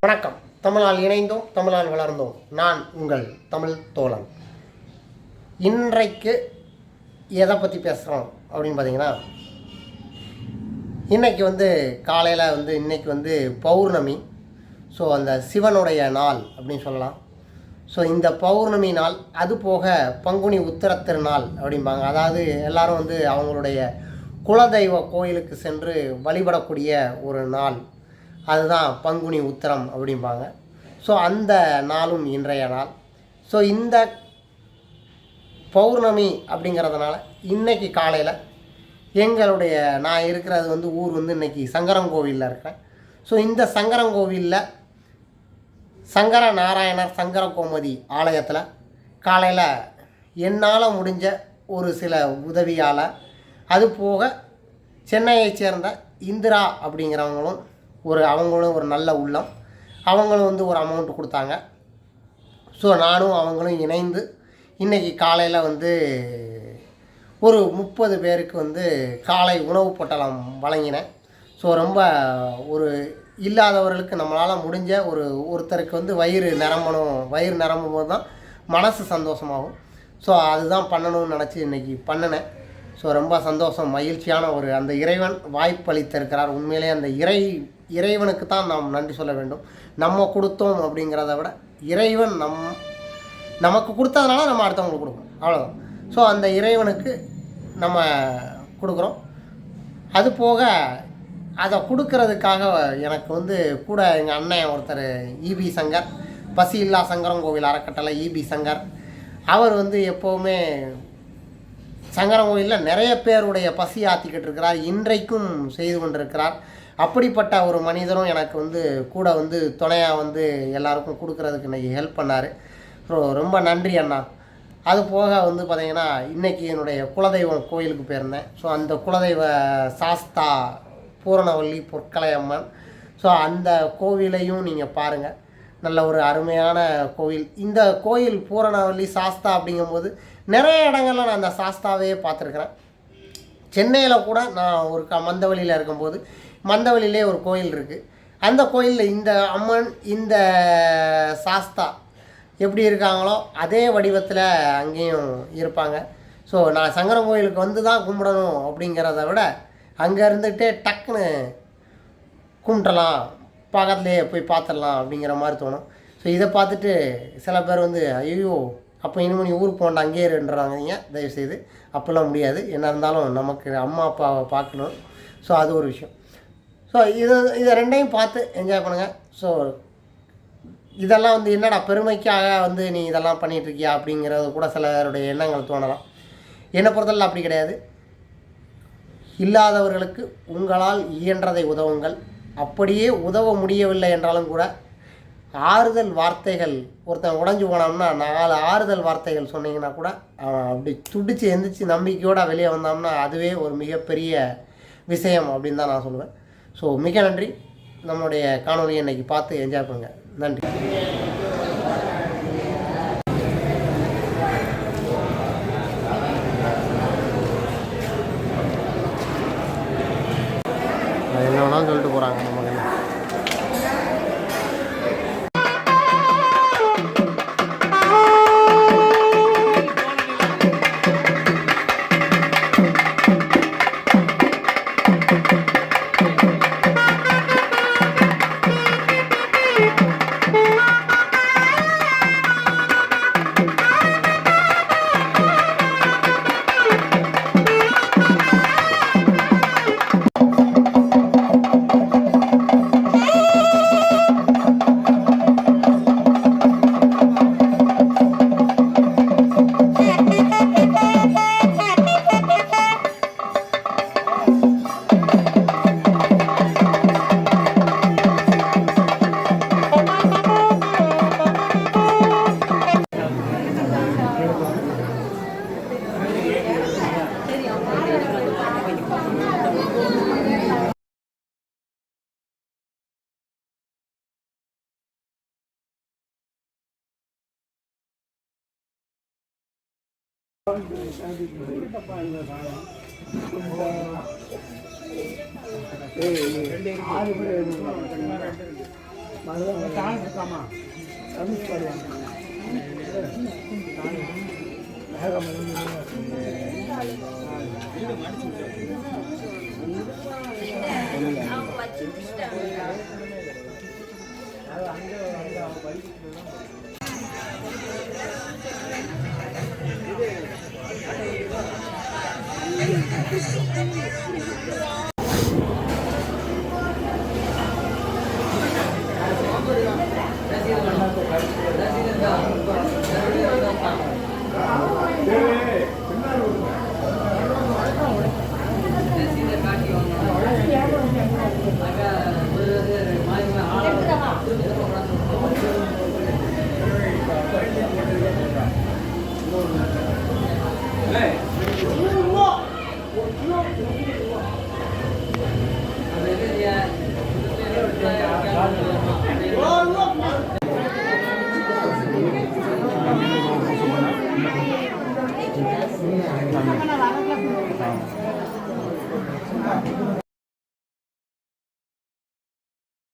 வணக்கம். தமிழால் இணைந்தோம், தமிழால் வளர்ந்தோம். நான் உங்கள் தமிழ் தோழன். இன்றைக்கு எதை பற்றி பேசுகிறோம் அப்படின்னு பார்த்தீங்கன்னா, இன்றைக்கி காலையில் இன்றைக்கி பௌர்ணமி. ஸோ அந்த சிவனுடைய நாள் அப்படின்னு சொல்லலாம். ஸோ இந்த பௌர்ணமி நாள், அது போக பங்குனி உத்திர திருநாள் அப்படிம்பாங்க. அதாவது எல்லோரும் அவங்களுடைய குலதெய்வ கோயிலுக்கு சென்று வழிபடக்கூடிய ஒரு நாள், அதுதான் பங்குனி உத்திரம் அப்படிம்பாங்க. ஸோ அந்த நாளும் இன்றைய நாள். ஸோ இந்த பௌர்ணமி அப்படிங்கிறதுனால இன்றைக்கி காலையில் எங்களுடைய நான் இருக்கிறது ஊர் இன்றைக்கி சங்கரங்கோவிலில் இருக்கேன். ஸோ இந்த சங்கரங்கோவிலில் சங்கர நாராயணர் சங்கர கோமதி ஆலயத்தில் காலையில் என்னால் முடிஞ்ச ஒரு சில உதவியால், அது போக சென்னையைச் சேர்ந்த இந்திரா அப்படிங்கிறவங்களும் அவங்களும் ஒரு நல்ல உள்ளம், அவங்களும் ஒரு அமௌண்ட் கொடுத்தாங்க. ஸோ நானும் அவங்களும் இணைந்து இன்றைக்கி காலையில் ஒரு 30 பேருக்கு காலை உணவு பொட்டலம் வழங்கினேன். ஸோ ரொம்ப ஒரு இல்லாதவர்களுக்கு நம்மளால் முடிஞ்ச ஒருத்தருக்கு வயிறு நிரம்பும் போது தான் மனசு சந்தோஷமாகும். ஸோ அதுதான் பண்ணணும்னு நினச்சி இன்றைக்கி பண்ணினேன். ஸோ ரொம்ப சந்தோஷம், மகிழ்ச்சியான அந்த இறைவன் வாய்ப்பளித்திருக்கிறார். உண்மையிலே அந்த இறைவனுக்கு தான் நாம் நன்றி சொல்ல வேண்டும். நம்ம கொடுத்தோம் அப்படிங்கிறத விட இறைவன் நமக்கு கொடுத்ததுனால நம்ம அடுத்தவங்களுக்கு கொடுக்கணும், அவ்வளோதான். ஸோ அந்த இறைவனுக்கு நம்ம கொடுக்குறோம். அது போக அதை கொடுக்கறதுக்காக எனக்கு கூட எங்கள் அண்ணன் ஒருத்தர் இபி சங்கர், பசி இல்லா சங்கரங்கோவில் அறக்கட்டளை இபி சங்கர், அவர் எப்போவுமே சங்கரங்கோவிலில் நிறைய பேருடைய பசி ஆற்றிக்கிட்டு இருக்கிறார், இன்றைக்கும் செய்து கொண்டிருக்கிறார். அப்படிப்பட்ட ஒரு மனிதரும் எனக்கு கூட துணையாக எல்லாருக்கும் கொடுக்கறதுக்கு இன்றைக்கி ஹெல்ப் பண்ணார். ரொம்ப நன்றி அண்ணா. அது போக பார்த்திங்கன்னா இன்றைக்கி என்னுடைய குலதெய்வம் கோயிலுக்கு போயிருந்தேன். ஸோ அந்த குலதெய்வ சாஸ்தா பூரணவல்லி பொற்கலையம்மன். ஸோ அந்த கோவிலையும் நீங்கள் பாருங்கள், நல்ல ஒரு அருமையான கோவில். இந்த கோயில் பூரணவல்லி சாஸ்தா அப்படிங்கும்போது நிறைய இடங்கள்ல நான் அந்த சாஸ்தாவே பார்த்துருக்குறேன். சென்னையில் கூட நான் ஒரு மந்தவெளியில் இருக்கும்போது மந்தவெளியிலே ஒரு கோயில் இருக்குது. அந்த கோயிலில் இந்த அம்மன் இந்த சாஸ்தா எப்படி இருக்காங்களோ அதே வடிவத்தில் அங்கேயும் இருப்பாங்க. ஸோ நான் சங்கரன் கோயிலுக்கு தான் கும்பிடணும் அப்படிங்கிறத விட அங்கே இருந்துகிட்டே டக்குன்னு கும்பிடலாம், பக்கத்துலேயே போய் பார்த்துடலாம் அப்படிங்கிற மாதிரி தோணும். ஸோ இதை பார்த்துட்டு சில பேர் ஐயோ அப்போ இனிமேல் நீ ஊருக்கு போகണ്ട அங்கேயே இருன்றாங்க. தயவுசெய்து அப்போல்லாம் முடியாது, என்ன இருந்தாலும் நமக்கு அம்மா அப்பாவை பார்க்கணும். ஸோ அது ஒரு விஷயம். ஸோ இதை ரெண்டையும் பார்த்து என்ஜாய் பண்ணுங்கள். ஸோ இதெல்லாம் என்னடா பெருமைக்காக நீ இதெல்லாம் பண்ணிகிட்ருக்கியா அப்படிங்கிறது கூட சிலருடைய எண்ணங்கள் தோணலாம். என்னை பொறுத்தவரை அப்படி கிடையாது. இல்லாதவர்களுக்கு உங்களால் இயன்றதை உதவுங்கள். அப்படியே உதவ முடியவில்லை என்றாலும் கூட ஆறுதல் வார்த்தைகள், ஒருத்தன் உடஞ்சி போனோம்னா 4 ஆறுதல் வார்த்தைகள் சொன்னீங்கன்னா கூட அப்படி துடிச்சு எந்திரிச்சு நம்பிக்கையோடு வெளியே வந்தோம்னா அதுவே ஒரு மிகப்பெரிய விஷயம் அப்படின்னு தான் நான் சொல்லுவேன். ஸோ மிக நன்றி. நம்மளுடைய காணொலியை இன்றைக்கி பார்த்து என்ஜாய் பண்ணுங்கள். நன்றி. என்ன வேணாலும் சொல்லிட்டு போகிறாங்க நமக்கு.